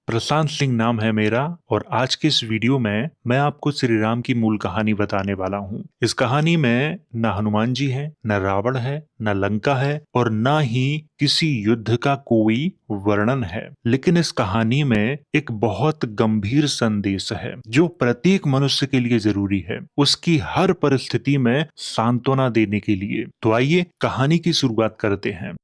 प्रशांत सिंह नाम है मेरा और आज के इस वीडियो में मैं आपको श्री राम की मूल कहानी बताने वाला हूँ। इस कहानी में न हनुमान जी है, न रावण है, न लंका है और न ही किसी युद्ध का कोई वर्णन है। लेकिन इस कहानी में एक बहुत गंभीर संदेश है जो प्रत्येक मनुष्य के लिए जरूरी है, उसकी हर परिस्थिति में सांत्वना देने के लिए। तो आइए कहानी की शुरुआत करते हैं।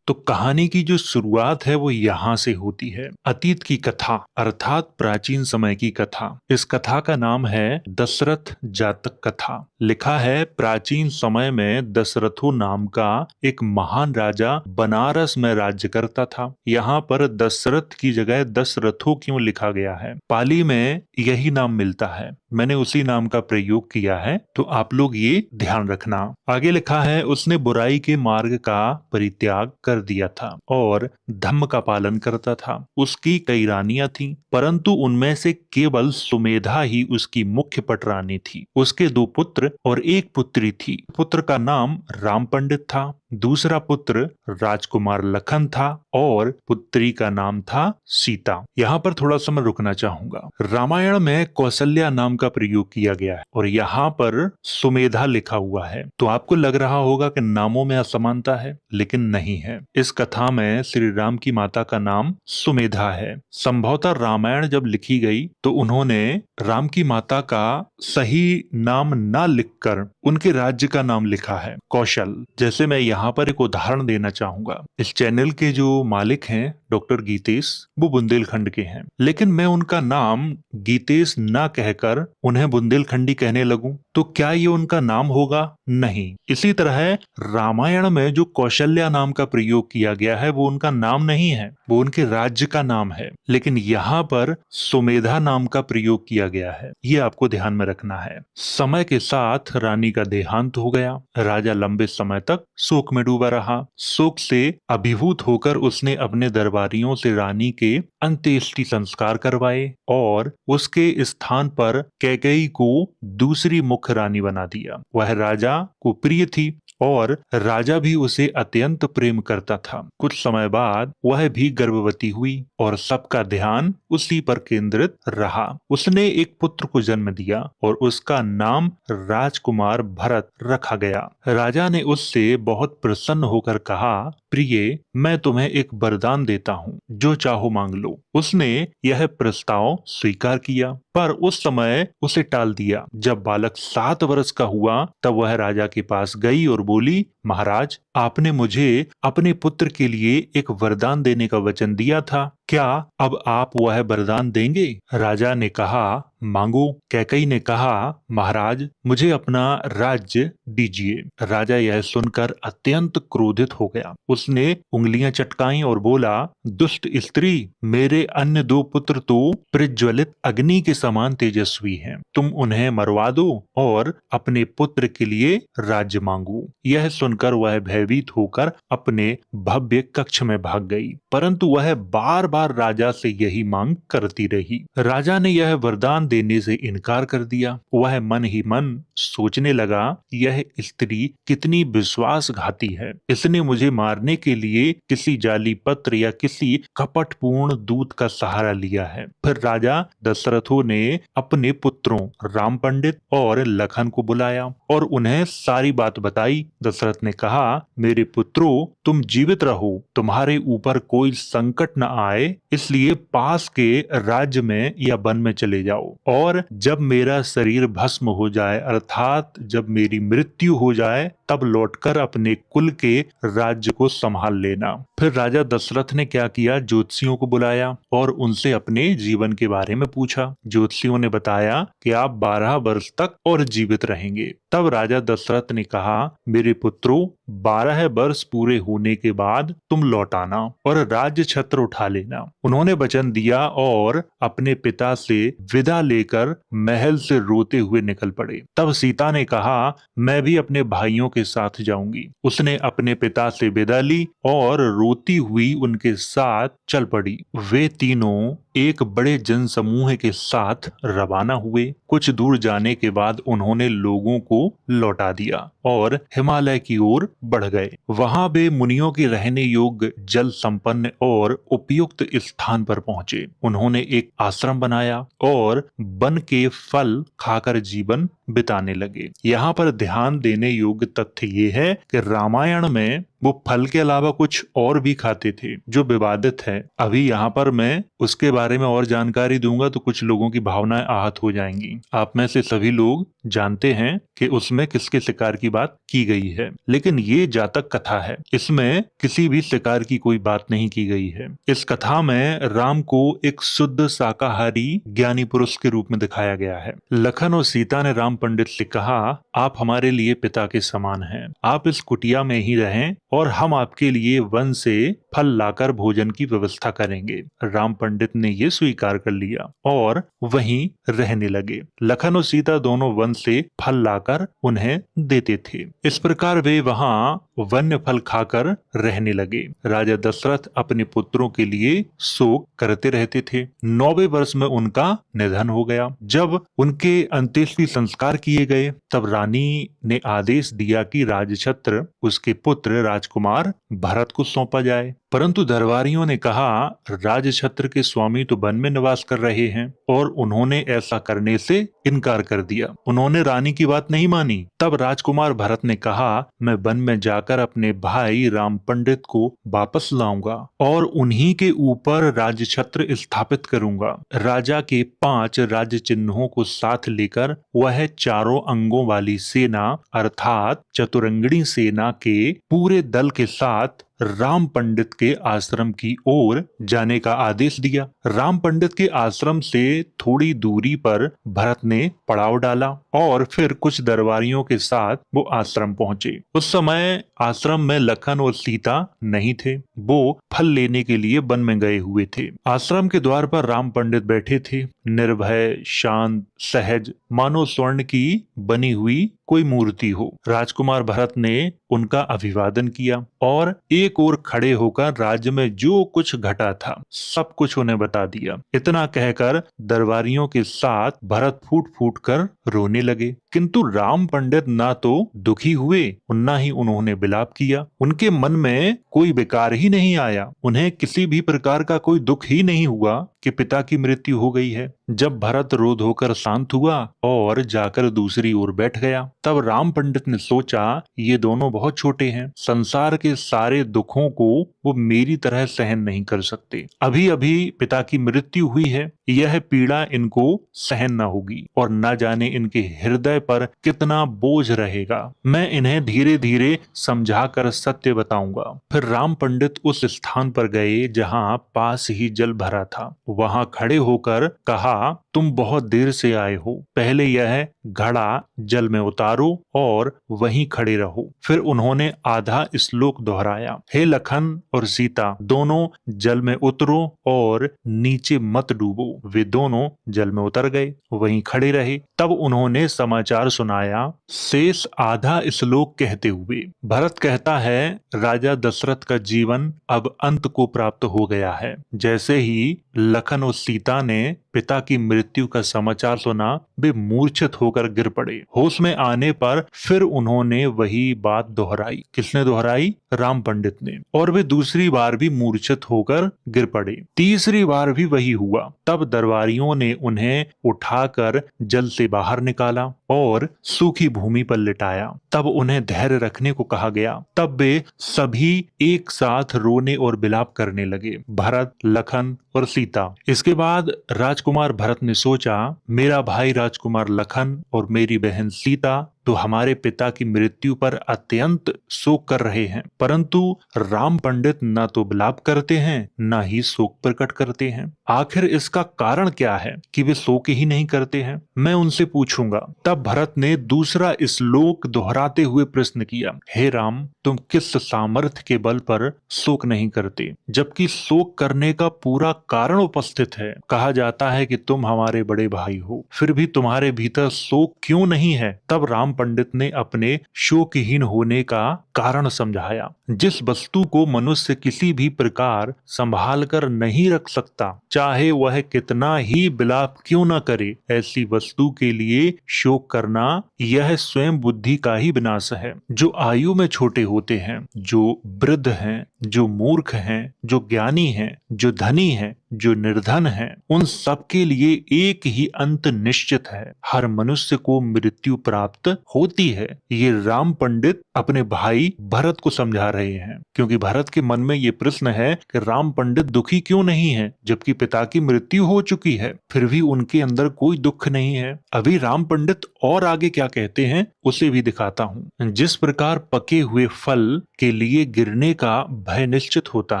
तो कहानी की जो शुरुआत है वो यहाँ से होती है। अतीत की कथा अर्थात प्राचीन समय की कथा। इस कथा का नाम है दशरथ जातक कथा। लिखा है प्राचीन समय में दशरथो नाम का एक महान राजा बनारस में राज्य करता था। यहाँ पर दशरथ की जगह दशरथो क्यों लिखा गया है? पाली में यही नाम मिलता है, मैंने उसी नाम का प्रयोग किया है, तो आप लोग ये ध्यान रखना। आगे लिखा है उसने बुराई के मार्ग का परित्याग कर दिया था और धम्म का पालन करता था। उसकी कई रानियां थीं, परंतु उनमें से केवल सुमेधा ही उसकी मुख्य पटरानी थी। उसके दो पुत्र और एक पुत्री थी। पुत्र का नाम राम पंडित था, दूसरा पुत्र राजकुमार लखन था और पुत्री का नाम था सीता। यहाँ पर थोड़ा समय रुकना चाहूंगा। रामायण में कौशल्या नाम का प्रयोग किया गया है और यहाँ पर सुमेधा लिखा हुआ है, तो आपको लग रहा होगा कि नामों में असमानता है, लेकिन नहीं है। इस कथा में श्री राम की माता का नाम सुमेधा है। संभवतः रामायण जब लिखी गई तो उन्होंने राम की माता का सही नाम ना लिखकर उनके राज्य का नाम लिखा है कौशल। जैसे मैं यहाँ पर एक उदाहरण देना चाहूंगा। इस चैनल के जो मालिक हैं डॉक्टर गीतेश, वो बुंदेलखंड के हैं, लेकिन मैं उनका नाम गीतेश ना कहकर उन्हें बुंदेलखंडी कहने लगूं तो क्या ये उनका नाम होगा? नहीं। इसी तरह रामायण में जो कौशल्या नाम का प्रयोग किया गया है वो उनका नाम नहीं है, वो उनके राज्य का नाम है। लेकिन यहाँ पर सुमेधा नाम का प्रयोग किया गया है, ये आपको ध्यान में रखना है। समय के साथ रानी का देहांत हो गया। राजा लंबे समय तक शोक में डूबा रहा। शोक से अभिभूत होकर उसने अपने दरबारियों से रानी के अंत्येष्टि संस्कार करवाए और उसके स्थान पर कैकेयी को दूसरी मुख्य रानी बना दिया। वह राजा को प्रिय थी और राजा भी उसे अत्यंत प्रेम करता था। कुछ समय बाद वह भी गर्भवती हुई और सबका ध्यान उसी पर केंद्रित रहा। उसने एक पुत्र को जन्म दिया और उसका नाम राजकुमार भरत रखा गया। राजा ने उससे बहुत प्रसन्न होकर कहा, प्रिय, मैं तुम्हें एक वरदान देता हूँ, जो चाहो मांग लो। उसने यह प्रस्ताव स्वीकार किया, पर उस समय उसे टाल दिया। जब बालक 7 वर्ष का हुआ तब वह राजा के पास गई और बोली, महाराज, आपने मुझे अपने पुत्र के लिए एक वरदान देने का वचन दिया था, क्या अब आप वह वरदान देंगे? राजा ने कहा, मांगो। कैकेयी ने कहा, महाराज, मुझे अपना राज्य दीजिए। राजा यह सुनकर अत्यंत क्रोधित हो गया। उसने उंगलियां चटकाई और बोला, दुष्ट स्त्री, मेरे अन्य 2 पुत्र तो प्रज्वलित अग्नि के समान तेजस्वी हैं, तुम उन्हें मरवा दो और अपने पुत्र के लिए राज्य मांगो। यह सुनकर वह भयभीत होकर अपने भव्य कक्ष में भाग गई, परंतु वह बार बार राजा से यही मांग करती रही। राजा ने यह वरदान देने से इनकार कर दिया। वह मन ही मन सोचने लगा, यह स्त्री कितनी विश्वासघाती है, इसने मुझे मारने के लिए किसी जाली पत्र या किसी कपटपूर्ण दूत का सहारा लिया है। फिर राजा दशरथो ने अपने पुत्रों राम पंडित और लखन को बुलाया और उन्हें सारी बात बताई। दशरथ ने कहा, मेरे पुत्रों, तुम जीवित रहो, तुम्हारे ऊपर कोई संकट न आए, इसलिए पास के राज्य में या वन में चले जाओ और जब मेरा शरीर भस्म हो जाए, अर्थात जब मेरी मृत्यु हो जाए, तब लौटकर अपने कुल के राज्य को संभाल लेना। फिर राजा दशरथ ने क्या किया, ज्योतिषियों को बुलाया और उनसे अपने जीवन के बारे में पूछा। ज्योतिषियों ने बताया कि आप 12 वर्ष तक और जीवित रहेंगे। तब राजा दशरथ ने कहा, मेरे पुत्रों, 12 वर्ष पूरे होने के बाद तुम लौट आना और राज्य छत्र उठा लेना। उन्होंने वचन दिया और अपने पिता से विदा लेकर महल से रोते हुए निकल पड़े। तब सीता ने कहा, मैं भी अपने भाइयों आपके साथ जाऊंगी। उसने अपने पिता से विदा ली और रोती हुई उनके साथ चल पड़ी। वे तीनों एक बड़े जनसमूह के साथ रवाना हुए। कुछ दूर जाने के बाद उन्होंने लोगों को लौटा दिया और हिमालय की ओर बढ़ गए। वहां वे मुनियों के रहने योग्य जल संपन्न और उपयुक्त स्थान पर पहुंचे। उन्होंने एक आश्रम बनाया और वन के फल खाकर जीवन बिताने लगे। यहाँ पर ध्यान देने योग्य तथ्य ये है कि रामायण में वो फल के अलावा कुछ और भी खाते थे जो विवादित है। अभी यहाँ पर मैं उसके बारे में और जानकारी दूंगा तो कुछ लोगों की भावनाएं आहत हो जाएंगी। आप में से सभी लोग जानते हैं कि उसमें किसके शिकार की बात की गई है, लेकिन ये जातक कथा है, इसमें किसी भी शिकार की कोई बात नहीं की गई है। इस कथा में राम को एक शुद्ध शाकाहारी ज्ञानी पुरुष के रूप में दिखाया गया है। लखन और सीता ने राम पंडित से कहा, आप हमारे लिए पिता के समान हैं, आप इस कुटिया में ही रहें और हम आपके लिए वन से फल लाकर भोजन की व्यवस्था करेंगे। राम पंडित ने ये स्वीकार कर लिया और वहीं रहने लगे। लखन और सीता दोनों वन से फल लाकर उन्हें देते थे। इस प्रकार वे वहां वन्य फल खाकर रहने लगे। राजा दशरथ अपने पुत्रों के लिए शोक करते रहते थे। 9वें वर्ष में उनका निधन हो गया। जब उनके अंत्येष्टि संस्कार किए गए तब रानी ने आदेश दिया कि राजछत्र उसके पुत्र राजकुमार भरत को सौंपा जाए, परंतु दरबारियों ने कहा राजछत्र के स्वामी तो वन में निवास कर रहे हैं और उन्होंने ऐसा करने से इनकार कर दिया। उन्होंने रानी की बात नहीं मानी। तब राजकुमार भरत ने कहा, मैं वन में जाकर अपने भाई राम पंडित को वापस लाऊंगा और उन्हीं के ऊपर राजछत्र स्थापित करूंगा। राजा के 5 राज्य चिन्हों को साथ लेकर वह चारों अंगों वाली सेना अर्थात चतुरंगणी सेना के पूरे दल के साथ राम पंडित के आश्रम की ओर जाने का आदेश दिया। राम पंडित के आश्रम से थोड़ी दूरी पर भरत ने पड़ाव डाला और फिर कुछ दरबारियों के साथ वो आश्रम पहुंचे। उस समय आश्रम में लखन और सीता नहीं थे, वो फल लेने के लिए वन में गए हुए थे। आश्रम के द्वार पर राम पंडित बैठे थे, निर्भय, शांत, सहज, मानो स्वर्ण की बनी हुई कोई मूर्ति हो। राजकुमार भरत ने उनका अभिवादन किया और एक ओर खड़े होकर राज्य में जो कुछ घटा था सब कुछ उन्हें बता दिया। इतना कहकर दरबारियों के साथ भरत फूट फूट कर रोने लगे, किंतु राम पंडित ना तो दुखी हुए ना ही उन्होंने विलाप किया। उनके मन में कोई विकार ही नहीं आया, उन्हें किसी भी प्रकार का कोई दुख ही नहीं हुआ कि पिता की मृत्यु हो गई है। जब भरत रोध होकर शांत हुआ और जाकर दूसरी ओर बैठ गया, तब राम पंडित ने सोचा ये दोनों बहुत छोटे हैं, संसार के सारे दुखों को वो मेरी तरह सहन नहीं कर सकते। अभी अभी पिता की मृत्यु हुई है, यह पीड़ा इनको सहन न होगी और न जाने इनके हृदय पर कितना बोझ रहेगा। मैं इन्हें धीरे धीरे समझाकर सत्य बताऊंगा। फिर राम पंडित उस स्थान पर गए जहां पास ही जल भरा था। वहां खड़े होकर कहा, तुम बहुत देर से आए हो, पहले यह घड़ा जल में उतारो और वहीं खड़े रहो। फिर उन्होंने आधा श्लोक दोहराया, हे लखन और सीता, दोनों जल में उतरो और नीचे मत डूबो। वे दोनों जल में उतर गए, वहीं खड़े रहे। तब उन्होंने समाचार सुनाया। शेष आधा श्लोक कहते हुए भरत कहता है, राजा दशरथ का जीवन अब अंत को प्राप्त हो गया है। जैसे ही लखन और सीता ने पिता की मृत्यु का समाचार सुना, वे मूर्छित होकर गिर पड़े। होश में आने पर फिर उन्होंने वही बात दोहराई। किसने दोहराई? राम पंडित ने। और वे दूसरी बार भी मूर्छित होकर गिर पड़े। तीसरी बार भी वही हुआ। तब दरबारियों ने उन्हें उठाकर जल से बाहर निकाला और सूखी भूमि पर लिटाया। तब उन्हें धैर्य रखने को कहा गया। तब वे सभी एक साथ रोने और विलाप करने लगे, भरत, लखन और सीता। इसके बाद राजकुमार भरत ने सोचा, मेरा भाई राजकुमार लखन और मेरी बहन सीता तो हमारे पिता की मृत्यु पर अत्यंत शोक कर रहे हैं, परंतु राम पंडित न तो विलाप करते हैं न ही शोक प्रकट करते हैं। आखिर इसका कारण क्या है कि वे शोक ही नहीं करते हैं? मैं उनसे पूछूंगा। तब भरत ने दूसरा श्लोक दोहराते हुए प्रश्न किया, हे राम, तुम किस सामर्थ्य के बल पर शोक नहीं करते, जबकि शोक करने का पूरा कारण उपस्थित है? कहा जाता है कि तुम हमारे बड़े भाई हो, फिर भी तुम्हारे भीतर शोक क्यों नहीं है? तब राम पंडित ने अपने शोकहीन होने का कारण समझाया। जिस वस्तु को मनुष्य किसी भी प्रकार संभाल कर नहीं रख सकता, चाहे वह कितना ही विलाप क्यों न करे, ऐसी वस्तु के लिए शोक करना यह स्वयं बुद्धि का ही विनाश है। जो आयु में छोटे होते हैं, जो वृद्ध हैं, जो मूर्ख हैं, जो ज्ञानी हैं, जो धनी हैं, जो निर्धन हैं, उन सबके लिए एक ही अंत निश्चित है। हर मनुष्य को मृत्यु प्राप्त होती है। ये राम पंडित अपने भाई भरत को समझा रहे हैं, क्योंकि भरत के मन में ये प्रश्न है कि राम पंडित दुखी क्यों नहीं है, जबकि पिता की मृत्यु हो चुकी है, फिर भी उनके अंदर कोई दुख नहीं है। अभी राम पंडित और आगे क्या कहते हैं उसे भी दिखाता हूँ। जिस प्रकार पके हुए फल के लिए गिरने का भय निश्चित होता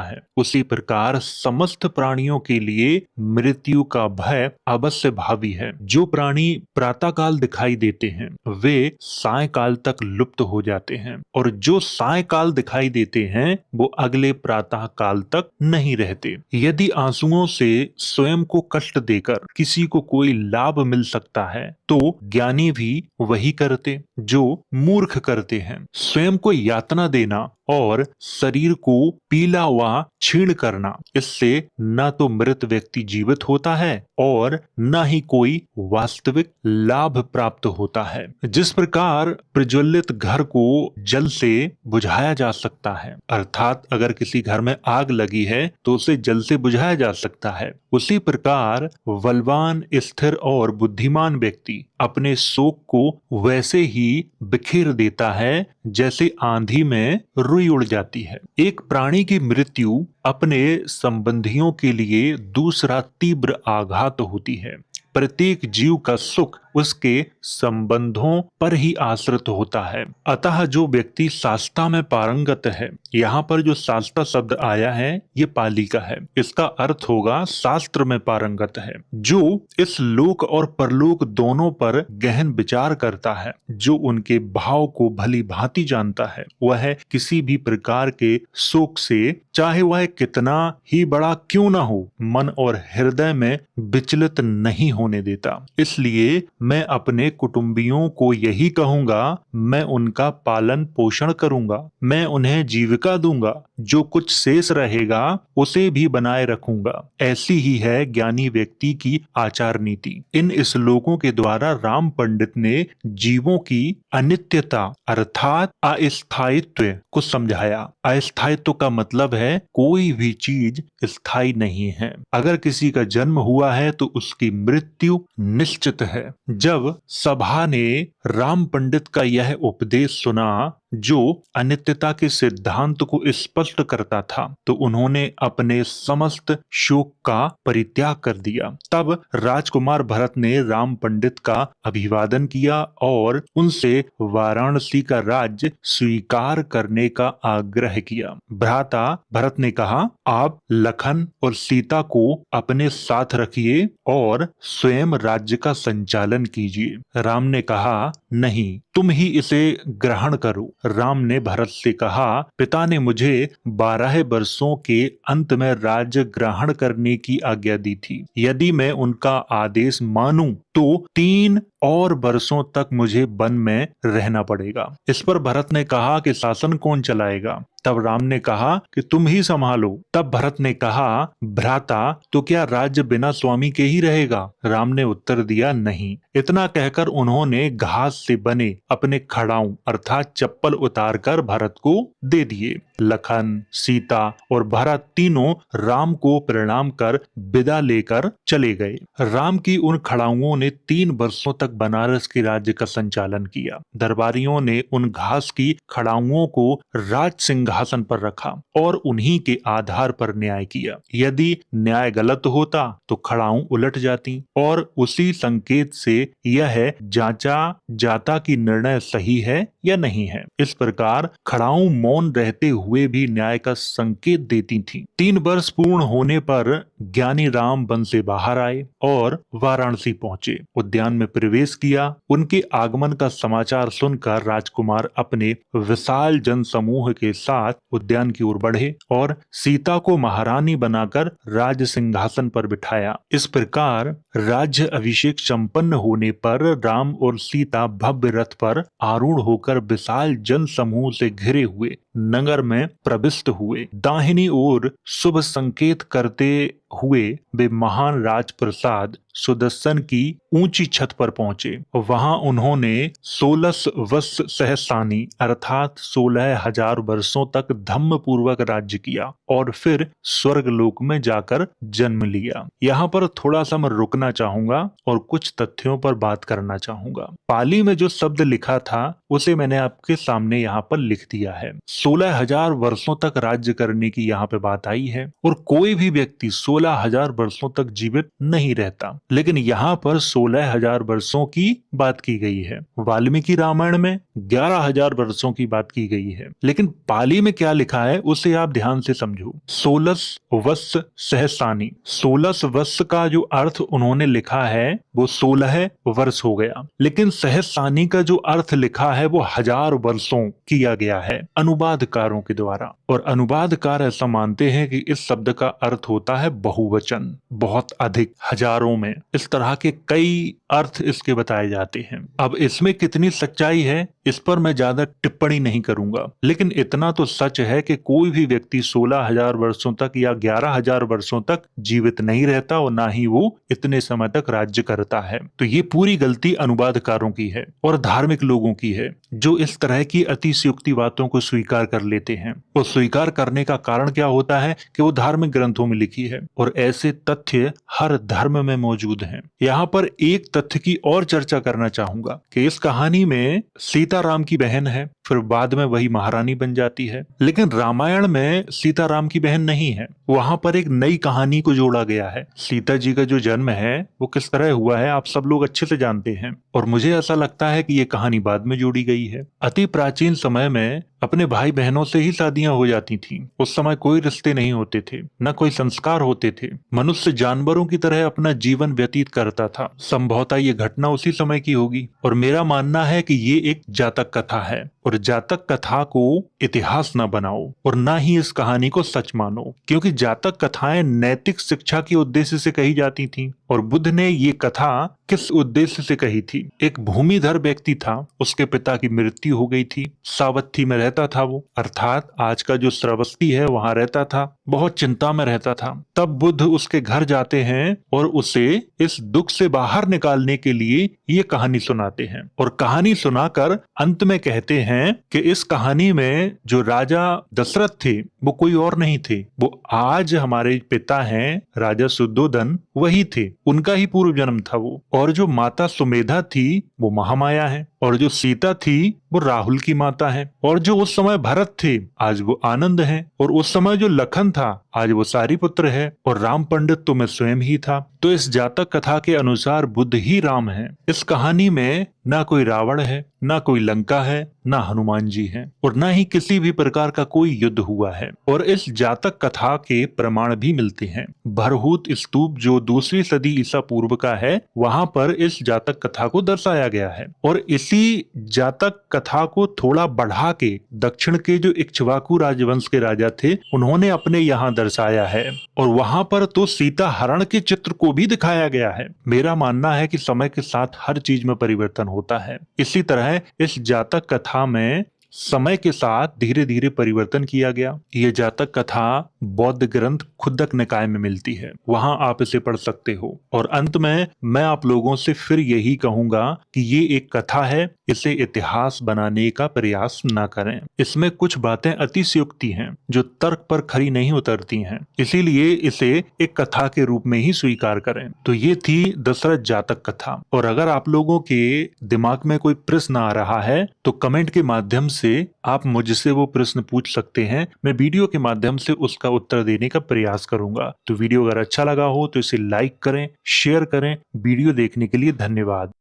है, उसी प्रकार समस्त प्राणियों के लिए मृत्यु का भय अवश्य भावी है। जो प्राणी प्रातःकाल दिखाई देते हैं वे सायंकाल तक लुप्त हो जाते हैं, और जो सायंकाल दिखाई देते हैं वो अगले प्रातः काल तक नहीं रहते। यदि आंसुओं से स्वयं को कष्ट देकर किसी को कोई लाभ मिल सकता है तो ज्ञानी भी वही करते जो मूर्ख करते हैं। स्वयं को यातना देना और शरीर को पीला व क्षीण करना, इससे न तो मृत व्यक्ति जीवित होता है और न ही कोई वास्तविक लाभ प्राप्त होता है। जिस प्रकार प्रज्वलित घर को जल से बुझाया जा सकता है, अर्थात अगर किसी घर में आग लगी है तो उसे जल से बुझाया जा सकता है, उसी प्रकार बलवान, स्थिर और बुद्धिमान व्यक्ति अपने शोक को वैसे ही बिखेर देता है जैसे आंधी में रुई उड़ जाती है। एक प्राणी की मृत्यु अपने संबंधियों के लिए दूसरा तीव्र आघात होती है। प्रत्येक जीव का सुख उसके संबंधों पर ही आश्रित होता है। अतः जो व्यक्ति शास्त्रा में पारंगत है, यहाँ पर जो शास्त्रा शब्द आया है ये पाली का है, इसका अर्थ होगा शास्त्र में पारंगत है। जो इस लोक और परलोक दोनों पर गहन विचार करता है, जो उनके भाव को भली भांति जानता है, वह किसी भी प्रकार के शोक से, चाहे वह कितना ही बड़ा क्यों ना हो, मन और हृदय में विचलित नहीं होने देता। इसलिए मैं अपने कुटुंबियों को यही कहूंगा, मैं उनका पालन पोषण करूंगा, मैं उन्हें जीविका दूंगा, जो कुछ शेष रहेगा उसे भी बनाए रखूंगा। ऐसी ही है ज्ञानी व्यक्ति की आचार नीति। इन श्लोकों के द्वारा राम पंडित ने जीवों की अनित्यता अर्थात अस्थायित्व को समझाया। अस्थायित्व का मतलब है कोई भी चीज स्थायी नहीं है। अगर किसी का जन्म हुआ है तो उसकी मृत्यु निश्चित है। जब सभा ने राम पंडित का यह उपदेश सुना, जो अनित्यता के सिद्धांत को स्पष्ट करता था, तो उन्होंने अपने समस्त शोक का परित्याग कर दिया। तब राजकुमार भरत ने राम पंडित का अभिवादन किया और उनसे वाराणसी का राज्य स्वीकार करने का आग्रह किया। भ्राता भरत ने कहा, आप लखन और सीता को अपने साथ रखिए और स्वयं राज्य का संचालन कीजिए। राम ने कहा, नहीं, तुम ही इसे ग्रहण करो। राम ने भरत से कहा, पिता ने मुझे 12 वर्षों के अंत में राज्य ग्रहण करने की आज्ञा दी थी। यदि मैं उनका आदेश मानूं तो 3 और वर्षों तक मुझे वन में रहना पड़ेगा। इस पर भरत ने कहा कि शासन कौन चलाएगा? तब राम ने कहा कि तुम ही संभालो। तब भरत ने कहा, भ्राता, तो क्या राज्य बिना स्वामी के ही रहेगा? राम ने उत्तर दिया, नहीं। इतना कहकर उन्होंने घास से बने अपने खड़ाऊं अर्थात चप्पल उतारकर भरत को दे दिए। लखन, सीता और भरत तीनों राम को प्रणाम कर विदा लेकर चले गए। राम की उन खड़ाऊओं ने 3 वर्षों तक बनारस के राज्य का संचालन किया। दरबारियों ने उन घास की खड़ाऊओं को राज सिंहासन पर रखा और उन्हीं के आधार पर न्याय किया। यदि न्याय गलत होता तो खड़ाऊं उलट जाती और उसी संकेत से यह जांचा जाता कि निर्णय सही है या नहीं है। इस प्रकार खड़ाऊं मौन रहते हुए भी न्याय का संकेत देती थीं। 3 वर्ष पूर्ण होने पर ज्ञानी राम वन से बाहर आए और वाराणसी पहुंचे। उद्यान में प्रवेश प्रवेश किया। उनके आगमन का समाचार सुनकर राजकुमार अपने विशाल जन समूह के साथ उद्यान की ओर बढ़े और सीता को महारानी बनाकर राज सिंहासन पर बिठाया। इस प्रकार राज्य अभिषेक संपन्न होने पर राम और सीता भव्य रथ पर आरूढ़ होकर विशाल जन समूह से घिरे हुए नगर में प्रविष्ट हुए। दाहिनी ओर शुभ संकेत करते हुए वे महान राजप्रसाद सुदर्शन की ऊंची छत पर पहुंचे। वहां उन्होंने 16 वर्ष सहसानी अर्थात 16,000 वर्षों तक धम्म पूर्वक राज्य किया और फिर स्वर्ग लोक में जाकर जन्म लिया। यहाँ पर थोड़ा सा मैं रुकना चाहूंगा और कुछ तथ्यों पर बात करना चाहूंगा। पाली में जो शब्द लिखा था उसे मैंने आपके सामने यहाँ पर लिख दिया है। 16,000 वर्षों तक राज्य करने की यहाँ पे बात आई है और कोई भी व्यक्ति 16,000 वर्षों तक जीवित नहीं रहता, लेकिन यहाँ पर 16,000 वर्षों की बात की गई है। वाल्मीकि रामायण में 11,000 वर्षों की बात की गई है, लेकिन पाली में क्या लिखा है उसे आप ध्यान से समझो। 16 वर्ष सहसानी, 16 वर्ष का जो अर्थ उन्होंने लिखा है वो 16 वर्ष हो गया, लेकिन सहसानी का जो अर्थ लिखा है वो 1000 वर्षों किया गया है अनुवादकारों के द्वारा। और अनुवादकार ऐसा मानते हैं कि इस शब्द का अर्थ होता है बहुवचन, बहुत अधिक, हजारों में। इस तरह के कई अर्थ इसके बताए जाते हैं। अब इसमें कितनी सच्चाई है इस पर मैं ज्यादा टिप्पणी नहीं करूंगा, लेकिन इतना तो सच है कि कोई भी व्यक्ति 16,000 वर्षों तक या 11,000 वर्षों तक जीवित नहीं रहता और ना ही वो इतने समय तक राज्य करता है। तो ये पूरी गलती अनुवादकारों की है और धार्मिक लोगों की है जो इस तरह की अतिशयोक्ति बातों को स्वीकार कर लेते हैं। और स्वीकार करने का कारण क्या होता है कि वो धार्मिक ग्रंथों में लिखी है और ऐसे तथ्य हर धर्म में मौजूद हैं। यहाँ पर एक तथ्य की और चर्चा करना चाहूंगा कि इस कहानी में सीता राम की बहन है, फिर बाद में वही महारानी बन जाती है, लेकिन रामायण में सीता राम की बहन नहीं है। वहां पर एक नई कहानी को जोड़ा गया है। सीता जी का जो जन्म है वो किस तरह हुआ है आप सब लोग अच्छे से जानते हैं और मुझे ऐसा लगता है कि ये कहानी बाद में जोड़ी गई है। अति प्राचीन समय में अपने भाई बहनों से ही शादियां हो जाती थीं। उस समय कोई रिश्ते नहीं होते थे, न कोई संस्कार होते थे। मनुष्य जानवरों की तरह अपना जीवन व्यतीत करता था। संभवतः ये घटना उसी समय की होगी और मेरा मानना है कि ये एक जातक कथा है और जातक कथा को इतिहास न बनाओ और न ही इस कहानी को सच मानो, क्योंकि जातक कथाएं नैतिक शिक्षा के उद्देश्य से कही जाती थीं और बुद्ध ने ये कथा किस उद्देश्य से कही थी। एक भूमिधर व्यक्ति था, उसके पिता की मृत्यु हो गई थी, सावत्थी में रहता था वो, अर्थात आज का जो श्रावस्ती है वहां रहता था, बहुत चिंता में रहता था। तब बुद्ध उसके घर जाते हैं और उसे इस दुख से बाहर निकालने के लिए ये कहानी सुनाते हैं और कहानी सुनाकर अंत में कहते हैं कि इस कहानी में जो राजा दशरथ थे वो कोई और नहीं थे, वो आज हमारे पिता हैं राजा शुद्धोधन वही थे, उनका ही पूर्व जन्म था वो। और जो माता सुमेधा थी वो महामाया है और जो सीता थी वो राहुल की माता है और जो उस समय भरत थे आज वो आनंद है और उस समय जो लखन था आज वो सारीपुत्र है और राम पंडित तो मैं स्वयं ही था। तो इस जातक कथा के अनुसार बुद्ध ही राम है। इस कहानी में ना कोई रावण है, ना कोई लंका है, ना हनुमान जी हैं और ना ही किसी भी प्रकार का कोई युद्ध हुआ है। और इस जातक कथा के प्रमाण भी मिलते हैं। भरहूत स्तूप जो 2वीं सदी ईसा पूर्व का है वहां पर इस जातक कथा को दर्शाया गया है और इसी जातक कथा को थोड़ा बढ़ा के दक्षिण के जो इक्ष्वाकु राजवंश के राजा थे उन्होंने अपने यहाँ दर्शाया है और वहां पर तो सीता हरण के चित्र को भी दिखाया गया है। मेरा मानना है कि समय के साथ हर चीज में परिवर्तन होता है, इसी तरह इस जातक कथा में समय के साथ धीरे धीरे परिवर्तन किया गया। ये जातक कथा बौद्ध ग्रंथ खुद्दक निकाय में मिलती है, वहां आप इसे पढ़ सकते हो। और अंत में मैं आप लोगों से फिर यही कहूंगा कि ये एक कथा है, इसे इतिहास बनाने का प्रयास ना करें। इसमें कुछ बातें अतिशयोक्ति हैं जो तर्क पर खरी नहीं उतरती हैं, इसीलिए इसे एक कथा के रूप में ही स्वीकार करें। तो ये थी दशरथ जातक कथा। और अगर आप लोगों के दिमाग में कोई प्रश्न आ रहा है तो कमेंट के माध्यम से आप मुझसे वो प्रश्न पूछ सकते हैं, मैं वीडियो के माध्यम से उसका उत्तर देने का प्रयास करूंगा। तो वीडियो अगर अच्छा लगा हो तो इसे लाइक करें, शेयर करें। वीडियो देखने के लिए धन्यवाद।